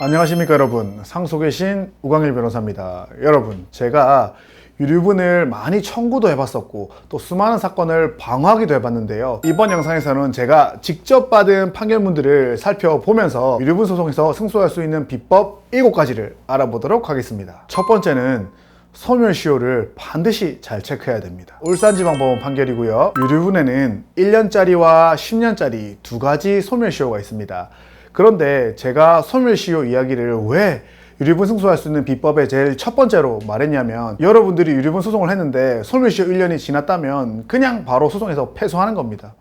안녕하십니까 여러분, 상속의 신 우광일 변호사입니다. 여러분, 제가 유류분을 많이 청구도 해봤었고 또 수많은 사건을 방어하기도 해봤는데요, 이번 영상에서는 제가 직접 받은 판결문들을 살펴보면서 유류분 소송에서 승소할 수 있는 비법 7가지를 알아보도록 하겠습니다. 첫 번째는 소멸시효를 반드시 잘 체크해야 됩니다. 울산지방법원 판결이고요, 유류분에는 1년짜리와 10년짜리 두 가지 소멸시효가 있습니다. 그런데 제가 소멸시효 이야기를 왜 유류분 승소할 수 있는 비법의 제일 첫 번째로 말했냐면, 여러분들이 유류분 소송을 했는데 소멸시효 1년이 지났다면 그냥 바로 소송에서 패소하는 겁니다.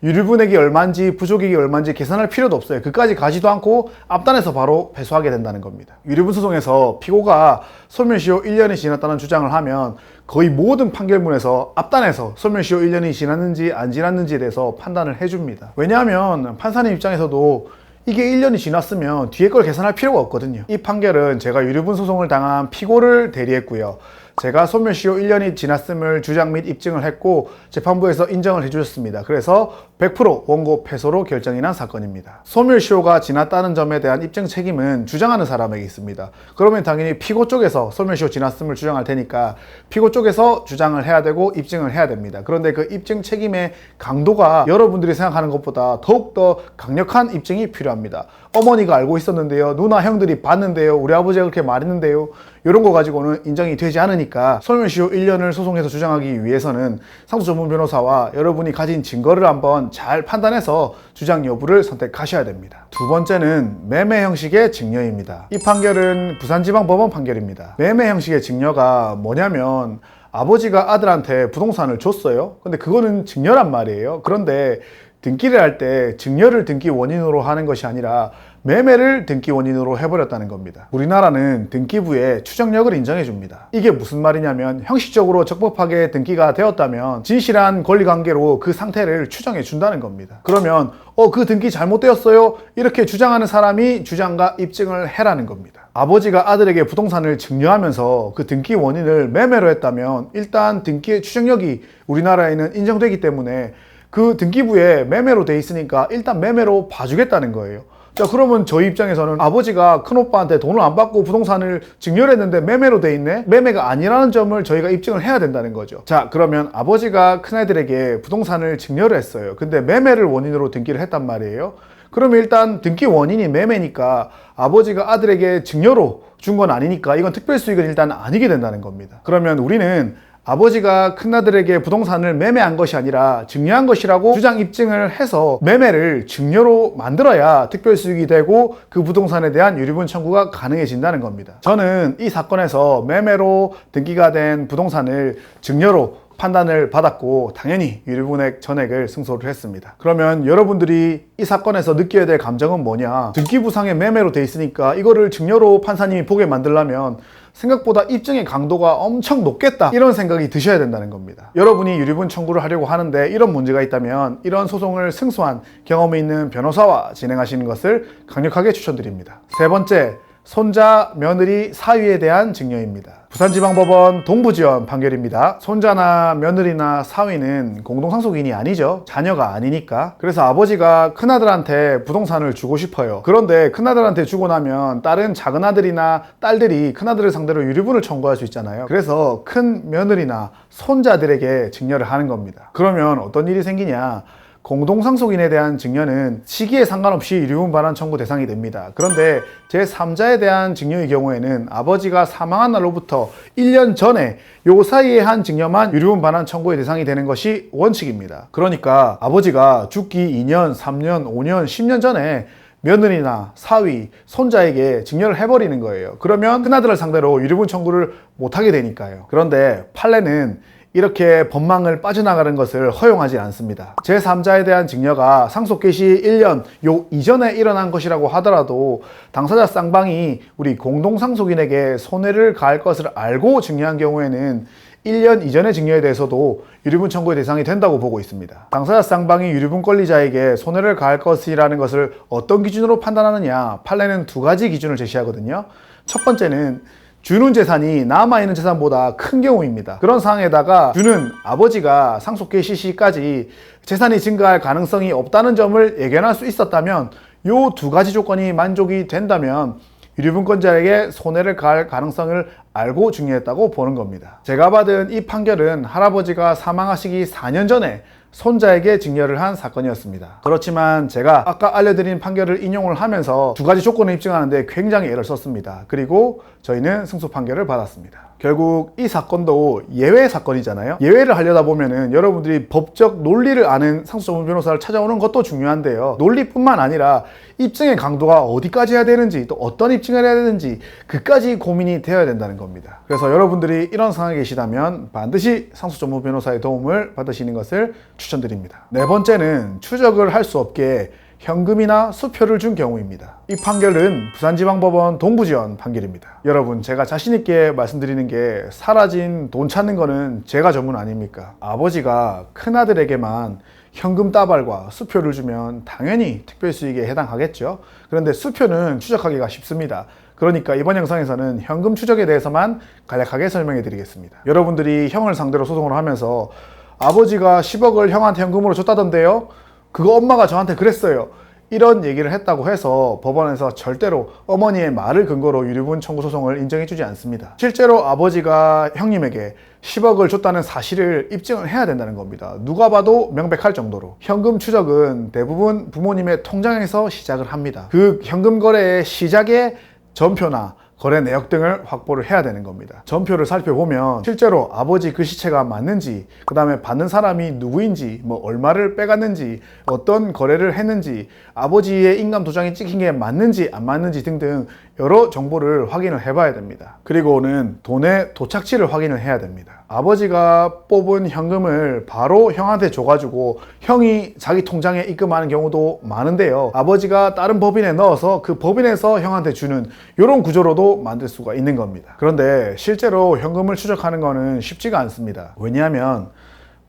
유류분액이 얼마인지 부족액이 얼마인지 계산할 필요도 없어요. 그까지 가지도 않고 앞단에서 바로 패소하게 된다는 겁니다. 유류분 소송에서 피고가 소멸시효 1년이 지났다는 주장을 하면 거의 모든 판결문에서 앞단에서 소멸시효 1년이 지났는지 안 지났는지에 대해서 판단을 해줍니다. 왜냐하면 판사님 입장에서도 이게 1년이 지났으면 뒤에 걸 계산할 필요가 없거든요. 이 판결은 제가 유류분 소송을 당한 피고를 대리했고요, 제가 소멸시효 1년이 지났음을 주장 및 입증을 했고 재판부에서 인정을 해주셨습니다. 그래서 100% 원고 패소로 결정이 난 사건입니다. 소멸시효가 지났다는 점에 대한 입증 책임은 주장하는 사람에게 있습니다. 그러면 당연히 피고 쪽에서 소멸시효 지났음을 주장할 테니까 피고 쪽에서 주장을 해야 되고 입증을 해야 됩니다. 그런데 그 입증 책임의 강도가 여러분들이 생각하는 것보다 더욱더 강력한 입증이 필요합니다. 어머니가 알고 있었는데요, 누나 형들이 봤는데요, 우리 아버지가 그렇게 말했는데요, 이런 거 가지고는 인정이 되지 않으니까 소멸시효 1년을 소송해서 주장하기 위해서는 상속 전문 변호사와 여러분이 가진 증거를 한번 잘 판단해서 주장 여부를 선택하셔야 됩니다. 두 번째는 매매 형식의 증여입니다. 이 판결은 부산지방법원 판결입니다. 매매 형식의 증여가 뭐냐면, 아버지가 아들한테 부동산을 줬어요. 근데 그거는 증여란 말이에요. 그런데 등기를 할 때 증여를 등기 원인으로 하는 것이 아니라 매매를 등기 원인으로 해버렸다는 겁니다. 우리나라는 등기부에 추정력을 인정해 줍니다. 이게 무슨 말이냐면, 형식적으로 적법하게 등기가 되었다면 진실한 권리관계로 그 상태를 추정해 준다는 겁니다. 그러면 그 등기 잘못되었어요 이렇게 주장하는 사람이 주장과 입증을 해라는 겁니다. 아버지가 아들에게 부동산을 증여하면서 그 등기 원인을 매매로 했다면 일단 등기의 추정력이 우리나라에는 인정되기 때문에 그 등기부에 매매로 돼 있으니까 일단 매매로 봐주겠다는 거예요. 자, 그러면 저희 입장에서는 아버지가 큰오빠한테 돈을 안 받고 부동산을 증여를 했는데 매매로 돼 있네? 매매가 아니라는 점을 저희가 입증을 해야 된다는 거죠. 자, 그러면 아버지가 큰아들에게 부동산을 증여를 했어요. 근데 매매를 원인으로 등기를 했단 말이에요. 그러면 일단 등기 원인이 매매니까 아버지가 아들에게 증여로 준 건 아니니까 이건 특별수익은 일단 아니게 된다는 겁니다. 그러면 우리는 아버지가 큰아들에게 부동산을 매매한 것이 아니라 증여한 것이라고 주장 입증을 해서 매매를 증여로 만들어야 특별수익이 되고 그 부동산에 대한 유류분 청구가 가능해진다는 겁니다. 저는 이 사건에서 매매로 등기가 된 부동산을 증여로 판단을 받았고 당연히 유류분액 전액을 승소를 했습니다. 그러면 여러분들이 이 사건에서 느껴야 될 감정은 뭐냐, 등기부상에 매매로 돼 있으니까 이거를 증여로 판사님이 보게 만들려면 생각보다 입증의 강도가 엄청 높겠다, 이런 생각이 드셔야 된다는 겁니다. 여러분이 유류분 청구를 하려고 하는데 이런 문제가 있다면 이런 소송을 승소한 경험이 있는 변호사와 진행하시는 것을 강력하게 추천드립니다. 세 번째, 손자, 며느리, 사위에 대한 증여입니다. 부산지방법원 동부지원 판결입니다. 손자나 며느리나 사위는 공동상속인이 아니죠. 자녀가 아니니까. 그래서 아버지가 큰아들한테 부동산을 주고 싶어요. 그런데 큰아들한테 주고 나면 다른 작은아들이나 딸들이 큰아들을 상대로 유류분을 청구할 수 있잖아요. 그래서 큰 며느리나 손자들에게 증여를 하는 겁니다. 그러면 어떤 일이 생기냐, 공동상속인에 대한 증여는 시기에 상관없이 유류분 반환 청구 대상이 됩니다. 그런데 제3자에 대한 증여의 경우에는 아버지가 사망한 날로부터 1년 전에 요 사이에 한 증여만 유류분 반환 청구의 대상이 되는 것이 원칙입니다. 그러니까 아버지가 죽기 2년, 3년, 5년, 10년 전에 며느리나 사위, 손자에게 증여를 해버리는 거예요. 그러면 큰아들을 상대로 유류분 청구를 못하게 되니까요. 그런데 판례는 이렇게 법망을 빠져나가는 것을 허용하지 않습니다. 제3자에 대한 증여가 상속 개시 1년 요 이전에 일어난 것이라고 하더라도 당사자 쌍방이 우리 공동상속인에게 손해를 가할 것을 알고 증여한 경우에는 1년 이전의 증여에 대해서도 유류분 청구의 대상이 된다고 보고 있습니다. 당사자 쌍방이 유류분 권리자에게 손해를 가할 것이라는 것을 어떤 기준으로 판단하느냐, 판례는 두 가지 기준을 제시하거든요. 첫 번째는 주는 재산이 남아있는 재산보다 큰 경우입니다. 그런 상황에다가 주는 아버지가 상속 개시 시까지 재산이 증가할 가능성이 없다는 점을 예견할 수 있었다면 이 두 가지 조건이 만족이 된다면 유류분권자에게 손해를 가할 가능성을 알고 중요했다고 보는 겁니다. 제가 받은 이 판결은 할아버지가 사망하시기 4년 전에 손자에게 증여를 한 사건이었습니다. 그렇지만 제가 아까 알려드린 판결을 인용을 하면서 두 가지 조건을 입증하는데 굉장히 애를 썼습니다. 그리고 저희는 승소 판결을 받았습니다. 결국 이 사건도 예외 사건이잖아요. 예외를 하려다 보면은 여러분들이 법적 논리를 아는 상속 전문 변호사를 찾아오는 것도 중요한데요. 논리뿐만 아니라 입증의 강도가 어디까지 해야 되는지, 또 어떤 입증을 해야 되는지 그까지 고민이 되어야 된다는 겁니다. 그래서 여러분들이 이런 상황에 계시다면 반드시 상속 전문 변호사의 도움을 받으시는 것을 추천드립니다. 네 번째는 추적을 할 수 없게 현금이나 수표를 준 경우입니다. 이 판결은 부산지방법원 동부지원 판결입니다. 여러분, 제가 자신있게 말씀드리는 게 사라진 돈 찾는 거는 제가 전문 아닙니까? 아버지가 큰아들에게만 현금 따발과 수표를 주면 당연히 특별수익에 해당하겠죠. 그런데 수표는 추적하기가 쉽습니다. 그러니까 이번 영상에서는 현금 추적에 대해서만 간략하게 설명해 드리겠습니다. 여러분들이 형을 상대로 소송을 하면서 아버지가 10억을 형한테 현금으로 줬다던데요? 그거 엄마가 저한테 그랬어요. 이런 얘기를 했다고 해서 법원에서 절대로 어머니의 말을 근거로 유류분 청구 소송을 인정해주지 않습니다. 실제로 아버지가 형님에게 10억을 줬다는 사실을 입증을 해야 된다는 겁니다. 누가 봐도 명백할 정도로. 현금 추적은 대부분 부모님의 통장에서 시작을 합니다. 그 현금 거래의 시작에 전표나 거래 내역 등을 확보를 해야 되는 겁니다. 전표를 살펴보면 실제로 아버지 글씨체가 맞는지, 그 다음에 받는 사람이 누구인지, 뭐 얼마를 빼갔는지, 어떤 거래를 했는지, 아버지의 인감 도장이 찍힌 게 맞는지 안 맞는지 등등 여러 정보를 확인을 해봐야 됩니다. 그리고는 돈의 도착지를 확인을 해야 됩니다. 아버지가 뽑은 현금을 바로 형한테 줘가지고 형이 자기 통장에 입금하는 경우도 많은데요. 아버지가 다른 법인에 넣어서 그 법인에서 형한테 주는 이런 구조로도 만들 수가 있는 겁니다. 그런데 실제로 현금을 추적하는 거는 쉽지가 않습니다. 왜냐하면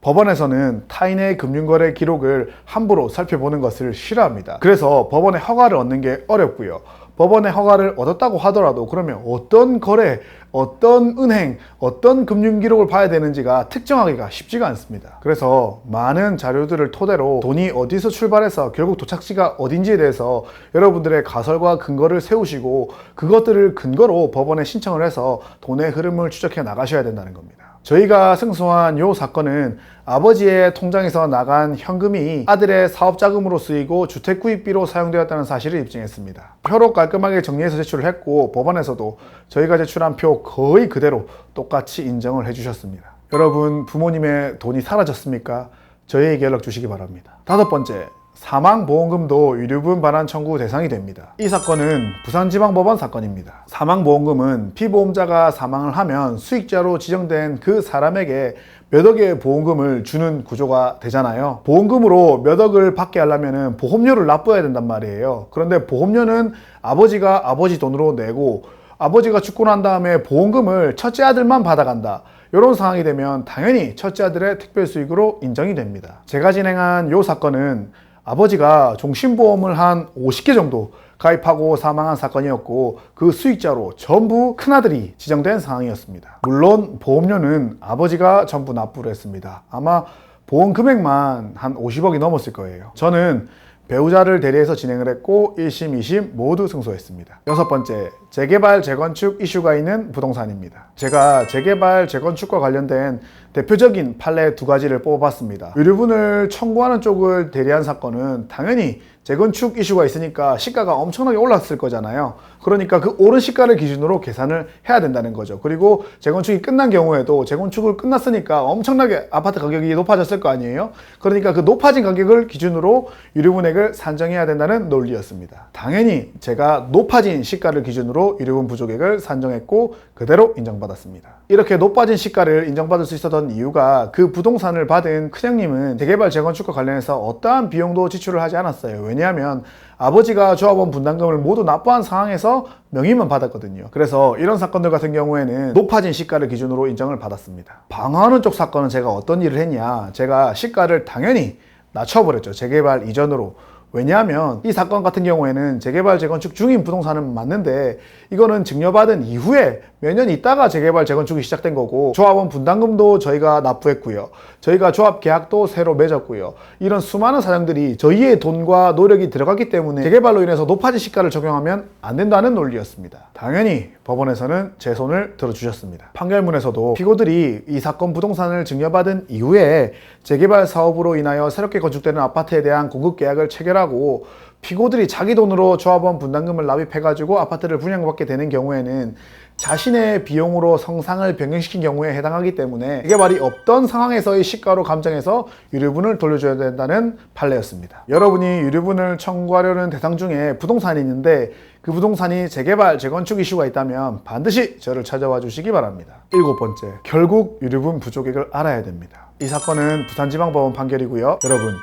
법원에서는 타인의 금융거래 기록을 함부로 살펴보는 것을 싫어합니다. 그래서 법원의 허가를 얻는 게 어렵고요. 법원의 허가를 얻었다고 하더라도 그러면 어떤 거래, 어떤 은행, 어떤 금융기록을 봐야 되는지가 특정하기가 쉽지가 않습니다. 그래서 많은 자료들을 토대로 돈이 어디서 출발해서 결국 도착지가 어딘지에 대해서 여러분들의 가설과 근거를 세우시고 그것들을 근거로 법원에 신청을 해서 돈의 흐름을 추적해 나가셔야 된다는 겁니다. 저희가 승소한 이 사건은 아버지의 통장에서 나간 현금이 아들의 사업자금으로 쓰이고 주택구입비로 사용되었다는 사실을 입증했습니다. 표로 깔끔하게 정리해서 제출을 했고 법원에서도 저희가 제출한 표 거의 그대로 똑같이 인정을 해주셨습니다. 여러분, 부모님의 돈이 사라졌습니까? 저희에게 연락 주시기 바랍니다. 다섯 번째, 사망보험금도 유류분 반환 청구 대상이 됩니다. 이 사건은 부산지방법원 사건입니다. 사망보험금은 피보험자가 사망을 하면 수익자로 지정된 그 사람에게 몇 억의 보험금을 주는 구조가 되잖아요. 보험금으로 몇 억을 받게 하려면 보험료를 납부해야 된단 말이에요. 그런데 보험료는 아버지가 아버지 돈으로 내고 아버지가 죽고 난 다음에 보험금을 첫째 아들만 받아간다. 이런 상황이 되면 당연히 첫째 아들의 특별수익으로 인정이 됩니다. 제가 진행한 이 사건은 아버지가 종신보험을 한 50개 정도 가입하고 사망한 사건이었고 그 수익자로 전부 큰아들이 지정된 상황이었습니다. 물론 보험료는 아버지가 전부 납부를 했습니다. 아마 보험 금액만 한 50억이 넘었을 거예요. 저는 배우자를 대리해서 진행을 했고 1심, 2심 모두 승소했습니다. 여섯 번째, 재개발, 재건축 이슈가 있는 부동산입니다. 제가 재개발, 재건축과 관련된 대표적인 판례 두 가지를 뽑아봤습니다. 유류분을 청구하는 쪽을 대리한 사건은 당연히 재건축 이슈가 있으니까 시가가 엄청나게 올랐을 거잖아요. 그러니까 그 오른 시가를 기준으로 계산을 해야 된다는 거죠. 그리고 재건축이 끝난 경우에도 재건축을 끝났으니까 엄청나게 아파트 가격이 높아졌을 거 아니에요. 그러니까 그 높아진 가격을 기준으로 유류분액을 산정해야 된다는 논리였습니다. 당연히 제가 높아진 시가를 기준으로 유류분 부족액을 산정했고 그대로 인정받았습니다. 이렇게 높아진 시가를 인정받을 수 있었던 이유가 그 부동산을 받은 큰형님은 재개발, 재건축과 관련해서 어떠한 비용도 지출을 하지 않았어요. 왜냐하면 아버지가 조합원 분담금을 모두 납부한 상황에서 명의만 받았거든요. 그래서 이런 사건들 같은 경우에는 높아진 시가를 기준으로 인정을 받았습니다. 방어하는 쪽 사건은 제가 어떤 일을 했냐, 제가 시가를 당연히 낮춰버렸죠. 재개발 이전으로. 왜냐하면 이 사건 같은 경우에는 재개발 재건축 중인 부동산은 맞는데 이거는 증여받은 이후에 몇 년 있다가 재개발 재건축이 시작된 거고, 조합원 분담금도 저희가 납부했고요, 저희가 조합 계약도 새로 맺었고요. 이런 수많은 사정들이 저희의 돈과 노력이 들어갔기 때문에 재개발로 인해서 높아진 시가를 적용하면 안 된다는 논리였습니다. 당연히 법원에서는 제 손을 들어주셨습니다. 판결문에서도 피고들이 이 사건 부동산을 증여받은 이후에 재개발 사업으로 인하여 새롭게 건축되는 아파트에 대한 공급 계약을 체결하고 피고들이 자기 돈으로 조합원 분담금을 납입해가지고 아파트를 분양받게 되는 경우에는 자신의 비용으로 성상을 변경시킨 경우에 해당하기 때문에 재개발이 없던 상황에서의 시가로 감정해서 유류분을 돌려줘야 된다는 판례였습니다. 여러분이 유류분을 청구하려는 대상 중에 부동산이 있는데 그 부동산이 재개발, 재건축 이슈가 있다면 반드시 저를 찾아와 주시기 바랍니다. 7번째, 결국 유류분 부족액을 알아야 됩니다. 이 사건은 부산지방법원 판결이고요. 여러분,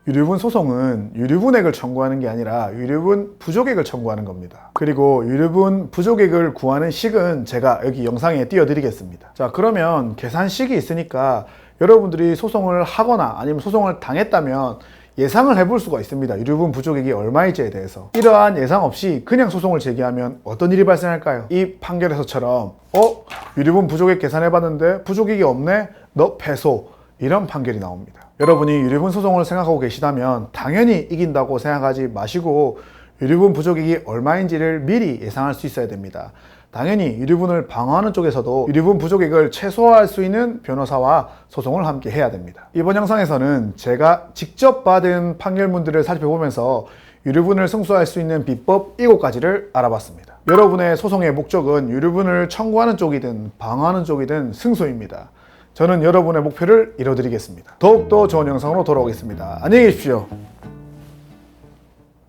유류분 소송은 유류분액을 청구하는 게 아니라 유류분 부족액을 청구하는 겁니다. 그리고 유류분 부족액을 구하는 식은 제가 여기 영상에 띄워드리겠습니다. 자, 그러면 계산식이 있으니까 여러분들이 소송을 하거나 아니면 소송을 당했다면 예상을 해볼 수가 있습니다. 유류분 부족액이 얼마일지에 대해서. 이러한 예상 없이 그냥 소송을 제기하면 어떤 일이 발생할까요? 이 판결에서처럼 유류분 부족액 계산해봤는데 부족액이 없네? 너 패소. 이런 판결이 나옵니다. 여러분이 유류분 소송을 생각하고 계시다면 당연히 이긴다고 생각하지 마시고 유류분 부족액이 얼마인지를 미리 예상할 수 있어야 됩니다. 당연히 유류분을 방어하는 쪽에서도 유류분 부족액을 최소화할 수 있는 변호사와 소송을 함께 해야 됩니다. 이번 영상에서는 제가 직접 받은 판결문들을 살펴보면서 유류분을 승소할 수 있는 비법 7가지를 알아봤습니다. 여러분의 소송의 목적은 유류분을 청구하는 쪽이든 방어하는 쪽이든 승소입니다. 저는 여러분의 목표를 이뤄드리겠습니다. 더욱더 좋은 영상으로 돌아오겠습니다. 안녕히 계십시오.